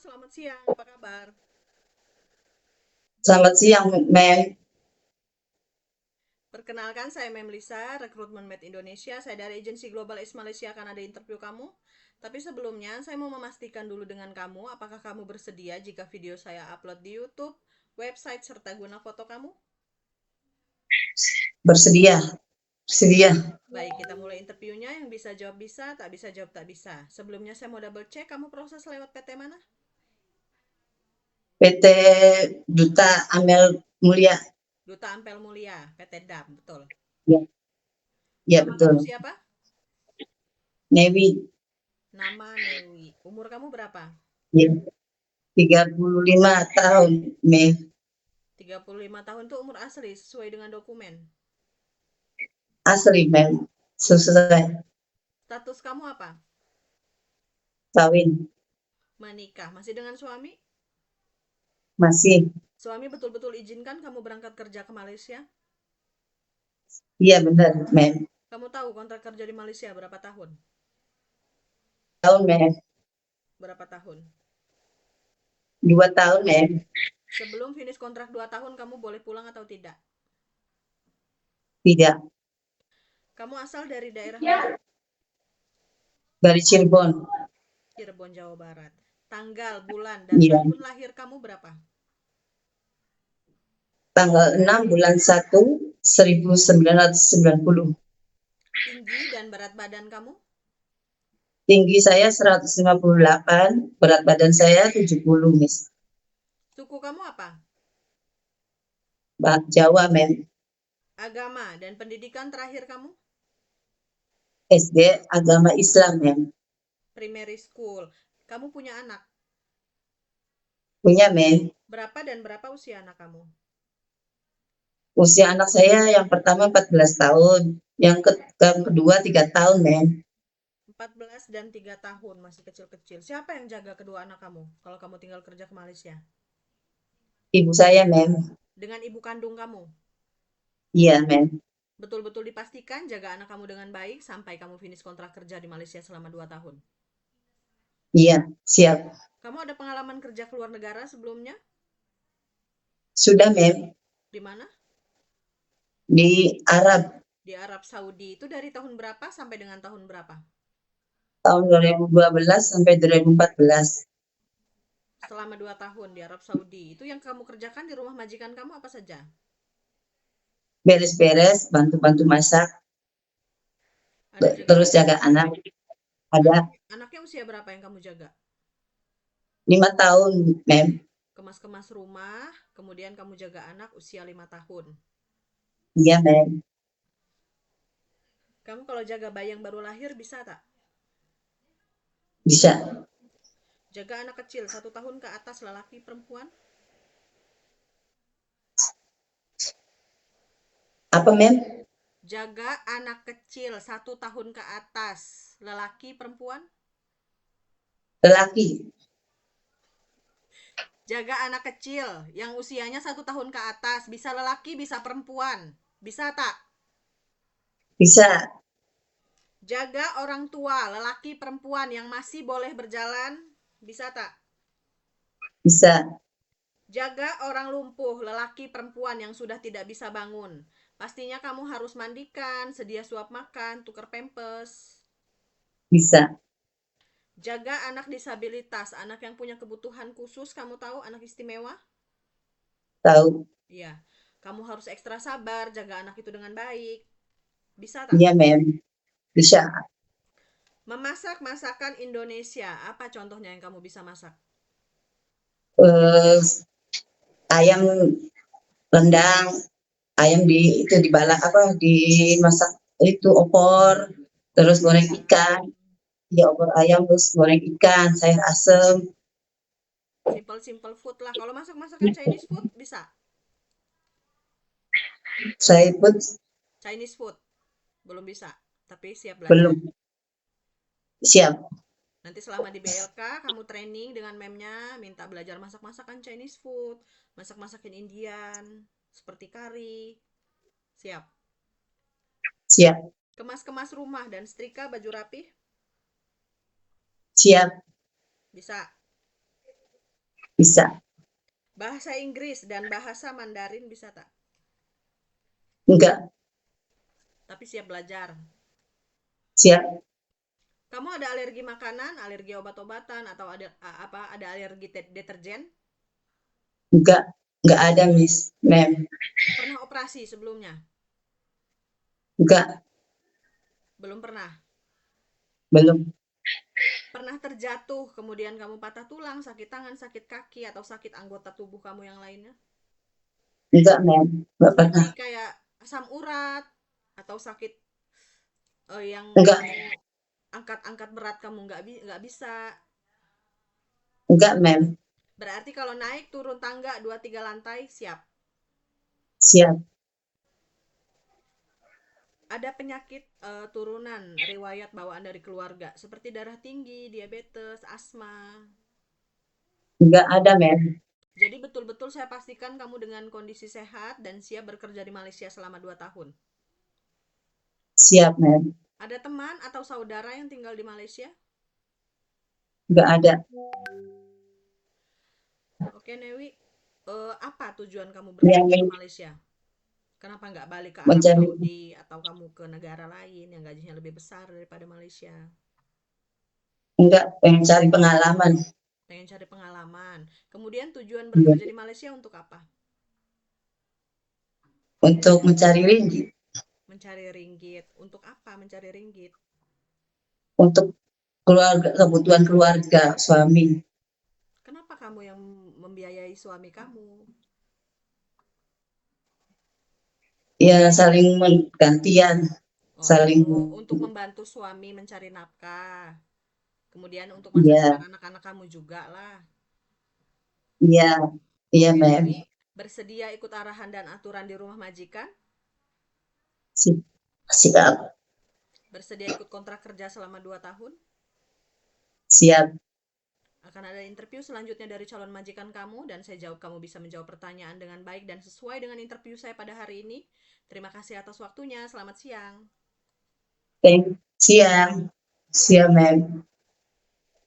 selamat siang. Apa kabar? Selamat siang, Mem. Perkenalkan, saya Mem Lisa, Rekrutmen Med Indonesia. Saya dari agensi Global East Malaysia akan ada interview kamu. Tapi sebelumnya, saya mau memastikan dulu dengan kamu, apakah kamu bersedia jika video saya upload di YouTube, website, serta guna foto kamu? Bersedia, bersedia. Baik, kita mulai interviewnya. Yang bisa jawab bisa, tak bisa jawab tak bisa. Sebelumnya saya mau double check, kamu proses lewat PT mana? PT Duta Amel Mulia. Duta Ampel Mulia, PT DAP, betul. Ya, ya Nama kamu betul. siapa? Newi, Nama Newi. Umur kamu berapa? ya, 35 tahun, Mem. 35 tahun itu umur asli sesuai dengan dokumen. Asli, Mem. Selesai, Status kamu apa? kawin. Menikah. Masih dengan suami? Masih, Suami betul-betul izinkan kamu berangkat kerja ke Malaysia? iya benar, Mem. Kamu tahu kontrak kerja di Malaysia berapa tahun? Tahun, Mem. Berapa tahun? 2 tahun, Mem. Sebelum finish kontrak 2 tahun kamu boleh pulang atau tidak? Tidak, Kamu asal dari daerah mana? dari Cirebon. Cirebon, Jawa Barat. Tanggal, bulan, dan Iya, tahun lahir kamu berapa? tanggal 6 bulan 1, 1990. Tinggi dan berat badan kamu? Tinggi saya 158, berat badan saya 70, Miss. Suku kamu apa? Jawa, Mem. Agama dan pendidikan terakhir kamu? SD agama Islam, Mem. Primary school. Kamu punya anak? Punya, Mem. Berapa dan berapa usia anak kamu? Usia anak saya yang pertama 14 tahun, yang kedua 3 tahun, Mem. 14 dan 3 tahun, masih kecil-kecil. Siapa yang jaga kedua anak kamu kalau kamu tinggal kerja ke Malaysia? Ibu saya, Mem. Dengan ibu kandung kamu? Iya, Mem. Betul-betul dipastikan jaga anak kamu dengan baik sampai kamu finish kontrak kerja di Malaysia selama 2 tahun. Iya, siap. Kamu ada pengalaman kerja ke luar negara sebelumnya? Sudah, Mem. Di mana? Di Arab Di Arab Saudi. Itu dari tahun berapa sampai dengan tahun berapa? tahun 2012 sampai 2014. Selama 2 tahun di Arab Saudi. Itu yang kamu kerjakan di rumah majikan kamu apa saja? Beres-beres, bantu-bantu masak, Ada juga terus jaga anak. Ada anaknya usia berapa yang kamu jaga? 5 tahun, Mem. Kemas-kemas rumah, kemudian kamu jaga anak usia 5 tahun. Iya, Mem. Kamu kalau jaga bayi yang baru lahir bisa tak? Bisa. Jaga anak kecil 1 tahun ke atas, lelaki perempuan? Apa, Mem? Jaga anak kecil 1 tahun ke atas, lelaki perempuan? Lelaki. Jaga anak kecil yang usianya 1 tahun ke atas, bisa lelaki bisa perempuan, bisa tak? Bisa. Jaga orang tua lelaki perempuan yang masih boleh berjalan, bisa tak? Bisa. Jaga orang lumpuh, lelaki perempuan yang sudah tidak bisa bangun. Pastinya kamu harus mandikan, sedia suap makan, tukar pempes. Bisa. Jaga anak disabilitas, anak yang punya kebutuhan khusus, kamu tahu anak istimewa? Tahu. Iya. Kamu harus ekstra sabar, jaga anak itu dengan baik. Bisa tak? Iya, Mem. Bisa. Memasak masakan Indonesia, apa contohnya yang kamu bisa masak? Eh, ayam rendang, ayam itu dibalak apa, dimasak itu opor, terus goreng ikan. Ya, opor ayam terus goreng ikan, sayur asem. Simple simple food lah. Kalau masak masakan Chinese food bisa. Saya pun Chinese food belum bisa, tapi siap belajar. belum. Siap. Nanti selama di BLK kamu training dengan memnya, minta belajar masak masakan Chinese food, masak masakan Indian, seperti kari. Siap. Siap. Kemas kemas rumah dan setrika baju rapih Siap. bisa. bisa. Bahasa Inggris dan bahasa Mandarin bisa tak? Enggak, Tapi siap belajar. siap. Kamu ada alergi makanan, alergi obat-obatan, atau ada alergi deterjen? Enggak, enggak ada, Miss. Mem, Pernah operasi sebelumnya? enggak, Belum pernah. belum. Pernah terjatuh, kemudian kamu patah tulang, sakit tangan, sakit kaki, atau sakit anggota tubuh kamu yang lainnya? Enggak, Mem. Enggak Seperti pernah. kayak asam urat, atau sakit yang Enggak, kamu angkat-angkat berat kamu nggak bisa. enggak, Mem. Berarti kalau naik turun tangga 2-3 lantai siap. Siap. Ada penyakit turunan, riwayat bawaan dari keluarga seperti darah tinggi, diabetes, asma. Enggak ada, Mem. Jadi betul-betul saya pastikan kamu dengan kondisi sehat dan siap bekerja di Malaysia selama 2 tahun. Siap, Mem. Ada teman atau saudara yang tinggal di Malaysia? Enggak ada. Oke Newi, apa tujuan kamu Yang bekerja di Malaysia? Kenapa nggak balik ke Arab mencari, Saudi atau kamu ke negara lain yang gajinya lebih besar daripada Malaysia? enggak, pengen cari pengalaman. Pengen cari pengalaman. Kemudian tujuan Iya. bekerja di Malaysia untuk apa? Untuk mencari ringgit. Mencari ringgit. Untuk apa mencari ringgit? Untuk keluarga, kebutuhan keluarga, suami. Kenapa kamu yang membiayai suami kamu? Ya, saling menggantian. Saling, Oh, untuk membantu suami mencari nafkah. Kemudian untuk masa depan ya, anak-anak kamu juga lah. iya, iya, Oke, Mem. Newi. Bersedia ikut arahan dan aturan di rumah majikan? Siap, Bersedia ikut kontrak kerja selama 2 tahun? siap. Akan ada interview selanjutnya dari calon majikan kamu dan saya jawab kamu bisa menjawab pertanyaan dengan baik dan sesuai dengan interview saya pada hari ini. Terima kasih atas waktunya. Selamat siang. Siap, siap, Mem.